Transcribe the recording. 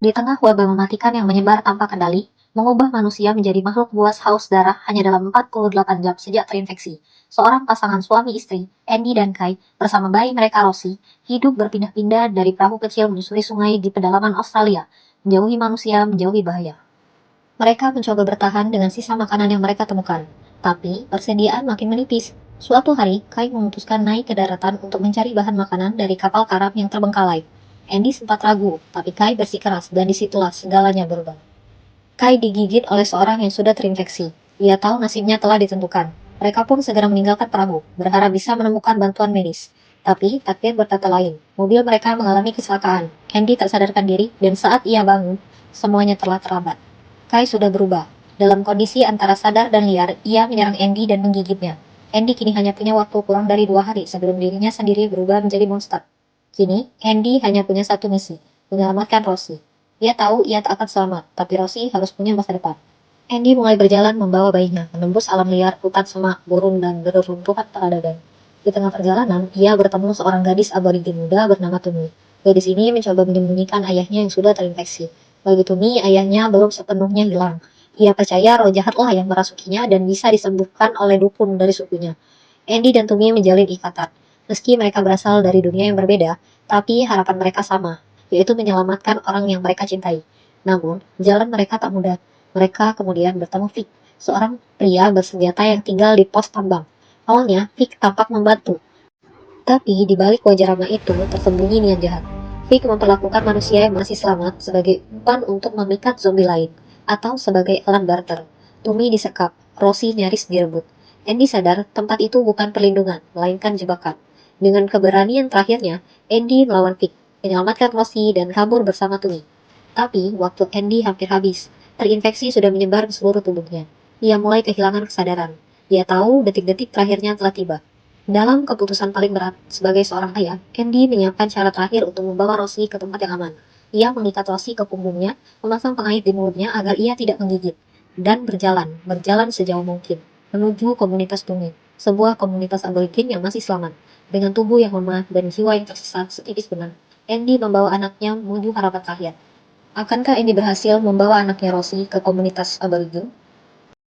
Di tengah wabah mematikan yang menyebar tanpa kendali, mengubah manusia menjadi makhluk buas haus darah hanya dalam 48 jam sejak terinfeksi. Seorang pasangan suami istri, Andy dan Kai, bersama bayi mereka Rosie, hidup berpindah-pindah dari perahu kecil menyusuri sungai di pedalaman Australia, menjauhi manusia, menjauhi bahaya. Mereka mencoba bertahan dengan sisa makanan yang mereka temukan, tapi persediaan makin menipis. Suatu hari, Kai memutuskan naik ke daratan untuk mencari bahan makanan dari kapal karam yang terbengkalai. Andy sempat ragu, tapi Kai bersikeras dan disitulah segalanya berubah. Kai digigit oleh seorang yang sudah terinfeksi. Ia tahu nasibnya telah ditentukan. Mereka pun segera meninggalkan perahu, berharap bisa menemukan bantuan medis. Tapi takdir berkata lain. Mobil mereka mengalami kecelakaan. Andy tak sadarkan diri, dan saat ia bangun, semuanya telah terlambat. Kai sudah berubah. Dalam kondisi antara sadar dan liar, ia menyerang Andy dan menggigitnya. Andy kini hanya punya waktu kurang dari 2 hari sebelum dirinya sendiri berubah menjadi monster. Kini, Andy hanya punya satu misi, menyelamatkan Rosie. Dia tahu ia tak akan selamat, tapi Rosie harus punya masa depan. Andy mulai berjalan membawa bayinya, menembus alam liar, hutan semak, burung, dan reruntuhan peradaban. Di tengah perjalanan, ia bertemu seorang gadis aborigin muda bernama Tumi. Gadis ini mencoba menyembunyikan ayahnya yang sudah terinfeksi. Bagi Tumi, ayahnya belum sepenuhnya hilang. Ia percaya roh jahatlah yang merasukinya dan bisa disembuhkan oleh dukun dari sukunya. Andy dan Tumi menjalin ikatan. Meski mereka berasal dari dunia yang berbeda, tapi harapan mereka sama, yaitu menyelamatkan orang yang mereka cintai. Namun, jalan mereka tak mudah. Mereka kemudian bertemu Vic, seorang pria bersenjata yang tinggal di pos tambang. Awalnya, Vic tampak membantu, tapi di balik wajah ramah itu tersembunyi niat jahat. Vic memperlakukan manusia yang masih selamat sebagai umpan untuk memikat zombie lain, atau sebagai alat barter. Tumi disekap, Rosie nyaris direbut. Andy sadar tempat itu bukan perlindungan, melainkan jebakan. Dengan keberanian terakhirnya, Andy melawan Vic, menyelamatkan Rosie dan kabur bersama Tumi. Tapi, waktu Andy hampir habis, terinfeksi sudah menyebar ke seluruh tubuhnya. Ia mulai kehilangan kesadaran. Ia tahu detik-detik terakhirnya telah tiba. Dalam keputusan paling berat, sebagai seorang ayah, Andy menyiapkan cara terakhir untuk membawa Rosie ke tempat yang aman. Ia mengikat Rosie ke punggungnya, memasang pengait di mulutnya agar ia tidak menggigit, dan berjalan sejauh mungkin, menuju komunitas Tumi, sebuah komunitas aborigin yang masih selamat. Dengan tubuh yang lemah dan jiwa yang tersesat setipis benang, Andy membawa anaknya menuju harapan terakhir. Akankah Andy berhasil membawa anaknya Rosie ke komunitas aborigin?